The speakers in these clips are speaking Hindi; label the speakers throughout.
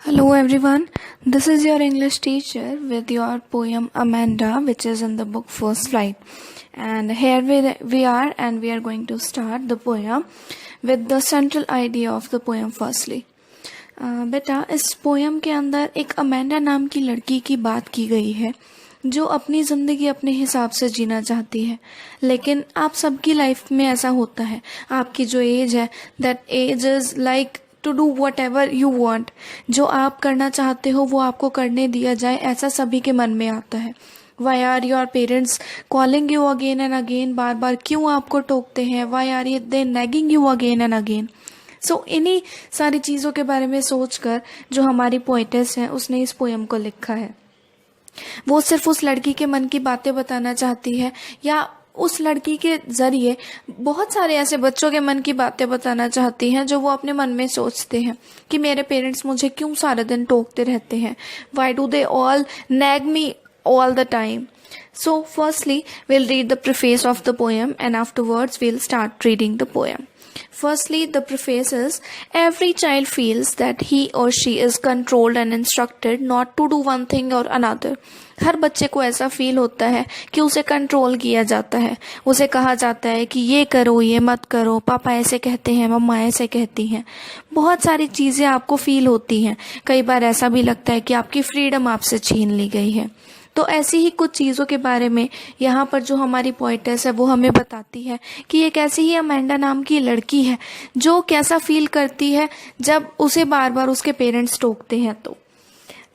Speaker 1: Hello everyone, this is your English teacher with your poem Amanda, which is in the book First Flight. And here we are and we are going to start the poem with the central idea of the poem firstly. बेटा इस पोयम के अंदर एक अमेंडा नाम की लड़की की बात की गई है जो अपनी ज़िंदगी अपने हिसाब से जीना चाहती है, लेकिन आप सबकी लाइफ में ऐसा होता है। आपकी जो एज है that age is like to do whatever you want. जो आप करना चाहते हो वो आपको करने दिया जाए, ऐसा सभी के मन में आता है। Why are your parents calling you again and again, बार बार क्यों आपको टोकते हैं। वाई आर ये they nagging you again and again. So इन्हीं सारी चीज़ों के बारे में सोचकर जो हमारी पोइटेस है उसने इस पोएम को लिखा है। वो सिर्फ उस लड़की के मन की बातें बताना चाहती है या उस लड़की के जरिए बहुत सारे ऐसे बच्चों के मन की बातें बताना चाहती हैं जो वो अपने मन में सोचते हैं कि मेरे पेरेंट्स मुझे क्यों सारा दिन टोकते रहते हैं। Why do they all nag me all the time. So firstly we'll read the preface of the poem and afterwards we'll start reading the poem. Firstly, the preface is, every child feels that he or she is controlled and instructed not to do one thing or another. हर बच्चे को ऐसा फील होता है कि उसे कंट्रोल किया जाता है, उसे कहा जाता है कि ये करो ये मत करो, पापा ऐसे कहते हैं, मम्मा ऐसे कहती हैं। बहुत सारी चीज़ें आपको फील होती हैं। कई बार ऐसा भी लगता है कि आपकी फ्रीडम आपसे छीन ली गई है। तो ऐसी ही कुछ चीज़ों के बारे में यहाँ पर जो हमारी पोइटेस है वो हमें बताती है कि एक ऐसी ही अमेंडा नाम की लड़की है जो कैसा फील करती है जब उसे बार बार उसके पेरेंट्स टोकते हैं। तो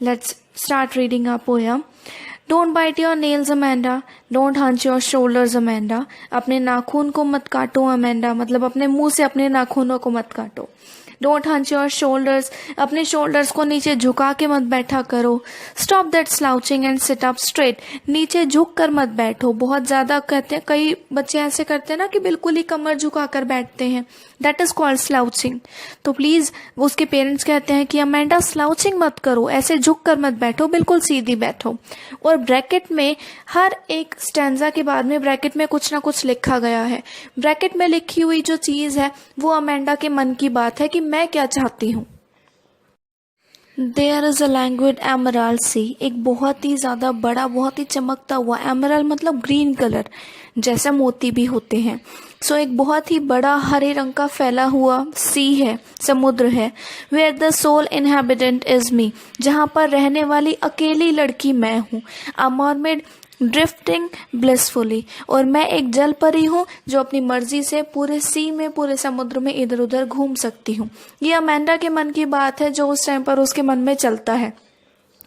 Speaker 1: let's start reading a poem. Don't bite your nails Amanda, don't hunch your shoulders Amanda. अपने नाखून को मत काटो अमेंडा, मतलब अपने मुंह से अपने नाखूनों को मत काटो। डोंट हंच योर शोल्डर्स, अपने शोल्डर्स को नीचे झुका के मत बैठा करो। Stop that slouching and sit up straight, नीचे झुक कर मत बैठो। बहुत ज़्यादा कहते हैं, कई बच्चे ऐसे करते हैं ना कि बिल्कुल ही कमर झुका कर बैठते हैं, दैट इज़ कॉल्ड स्लाउचिंग। तो प्लीज़ उसके पेरेंट्स कहते हैं कि अमेंडा स्लाउचिंग मत करो, ऐसे झुक कर मत बैठो, बिल्कुल सीधी बैठो। और ब्रैकेट में हर एक स्टैंजा के बाद में ब्रैकेट में कुछ ना कुछ लिखा गया है। ब्रैकेट में लिखी हुई जो चीज़ है वो अमेंडा के मन की बात है कि मैं क्या चाहती हूँ। देयर इज़ अ लैंग्वेड एमराल्ड सी, एक बहुत ही ज़्यादा बड़ा, बहुत ही चमकता हुआ, एमराल्ड मतलब ग्रीन कलर जैसा मोती भी होते हैं। सो एक बहुत ही बड़ा हरे रंग का फैला हुआ सी है, समुद्र है। Where the sole inhabitant is me, जहाँ पर रहने वाली अकेली लड़की मैं हूँ। अ मरमेड ड्रिफ्टिंग ब्लिसफुली, और मैं एक जल परी हूँ जो अपनी मर्जी से पूरे सी में, पूरे समुद्र में इधर उधर घूम सकती हूँ। ये अमेंडा के मन की बात है जो उस टाइम पर उसके मन में चलता है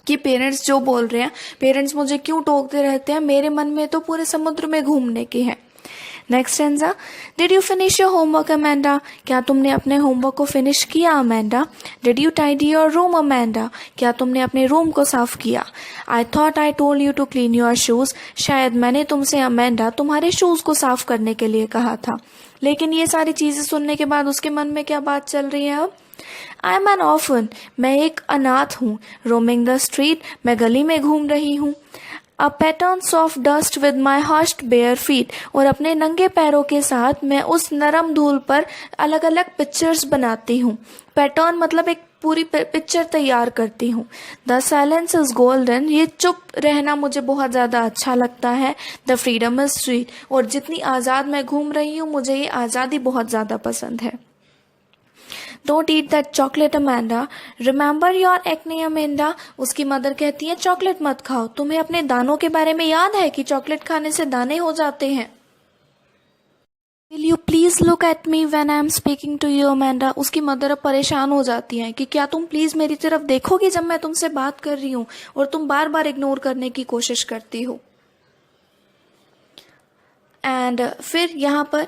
Speaker 1: कि पेरेंट्स जो बोल रहे हैं, पेरेंट्स मुझे क्यों टोकते रहते हैं, मेरे मन में तो पूरे समुद्र में घूमने की है। Next stanza, did you finish your homework Amanda, क्या तुमने अपने होमवर्क को फिनिश किया अमेंडा। Did you tidy your room Amanda, क्या तुमने अपने रूम को साफ किया। I thought I told you to clean your shoes, शायद मैंने तुमसे अमेंडा तुम्हारे शूज को साफ करने के लिए कहा था। लेकिन ये सारी चीजें सुनने के बाद उसके मन में क्या बात चल रही है अब। आई एम एन ऑर्फन, मैं एक अनाथ हूँ। रोमिंग द स्ट्रीट, मैं गली में घूम रही हूँ। A patterns of dust with my hushed bare feet, और अपने नंगे पैरों के साथ मैं उस नरम धूल पर अलग अलग पिक्चर्स बनाती हूँ। पैटर्न मतलब एक पूरी पिक्चर तैयार करती हूँ। द साइलेंस इज गोल्डन, ये चुप रहना मुझे बहुत ज़्यादा अच्छा लगता है। द फ्रीडम इज स्वीट, और जितनी आज़ाद मैं घूम रही हूँ मुझे ये आज़ादी बहुत ज़्यादा पसंद है। Don't eat that chocolate Amanda, remember your acne Amanda, उसकी मदर कहती है चॉकलेट मत खाओ, तुम्हें अपने दानों के बारे में याद है कि चॉकलेट खाने से दाने हो जाते हैं। Will you please look at me when I am speaking to you Amanda, उसकी मदर अब परेशान हो जाती है कि क्या तुम प्लीज मेरी तरफ देखोगी जब मैं तुमसे बात कर रही हूँ, और तुम बार बार इग्नोर करने की कोशिश करती हो। एंड फिर यहाँ पर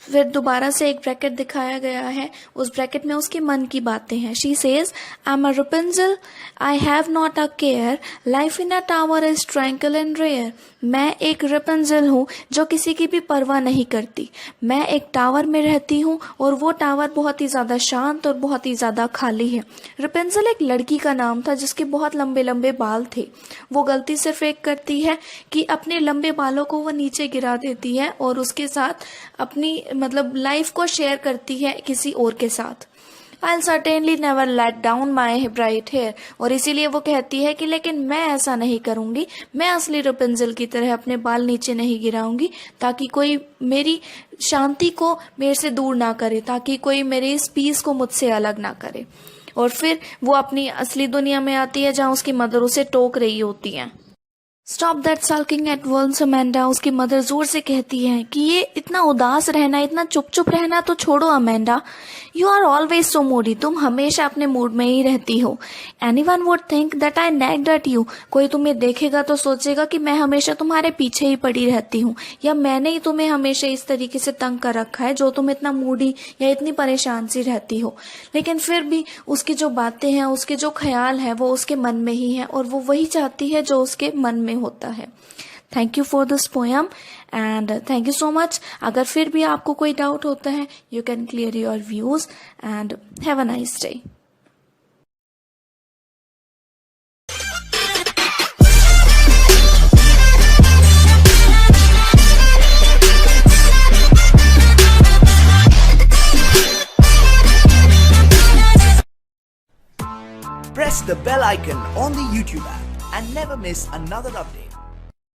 Speaker 1: फिर दोबारा से एक ब्रैकेट दिखाया गया है। उस ब्रैकेट में उसके मन की बातें हैं। She says, I am a Rapunzel, I have not a care, life in a tower is tranquil and rare, मैं एक रपुंजल हूँ जो किसी की भी परवाह नहीं करती। मैं एक टावर में रहती हूँ और वो टावर बहुत ही ज़्यादा शांत और बहुत ही ज़्यादा खाली है। रपुंजल एक लड़की का नाम था जिसके बहुत लंबे लंबे बाल थे। वो गलती सिर्फ एक करती है कि अपने लंबे बालों को वो नीचे गिरा देती है और उसके साथ अपनी मतलब लाइफ को शेयर करती है किसी और के साथ। I'll certainly never let down my bright hair. और इसीलिए वो कहती है कि लेकिन मैं ऐसा नहीं करूंगी, मैं असली रेपुंज़ल की तरह अपने बाल नीचे नहीं गिराऊंगी ताकि कोई मेरी शांति को मेरे से दूर ना करे, ताकि कोई मेरे इस पीस को मुझसे अलग ना करे। और फिर वो अपनी असली दुनिया में आती है जहाँ उसकी मदर उसे टोक रही होती है। Stop that sulking at once Amanda, उसकी मदर जोर से कहती है कि ये इतना उदास रहना, इतना चुप चुप रहना तो छोड़ो Amanda. You are always so moody, तुम हमेशा अपने मूड में ही रहती हो। Anyone would think that I nagged at you, कोई तुम्हें देखेगा तो सोचेगा कि मैं हमेशा तुम्हारे पीछे ही पड़ी रहती हूँ, या मैंने ही तुम्हें हमेशा इस तरीके से तंग कर रखा है जो तुम इतना मूडी या इतनी परेशान सी रहती हो। लेकिन फिर भी उसकी जो बातें हैं, उसके जो ख्याल है वो उसके मन में ही है, और वो वही चाहती है जो उसके मन में होता है। Thank you for this poem and thank you so much. अगर फिर भी आपको कोई डाउट होता है, you can clear your views and have a nice day.
Speaker 2: Press the bell icon on the YouTube app and never miss another update.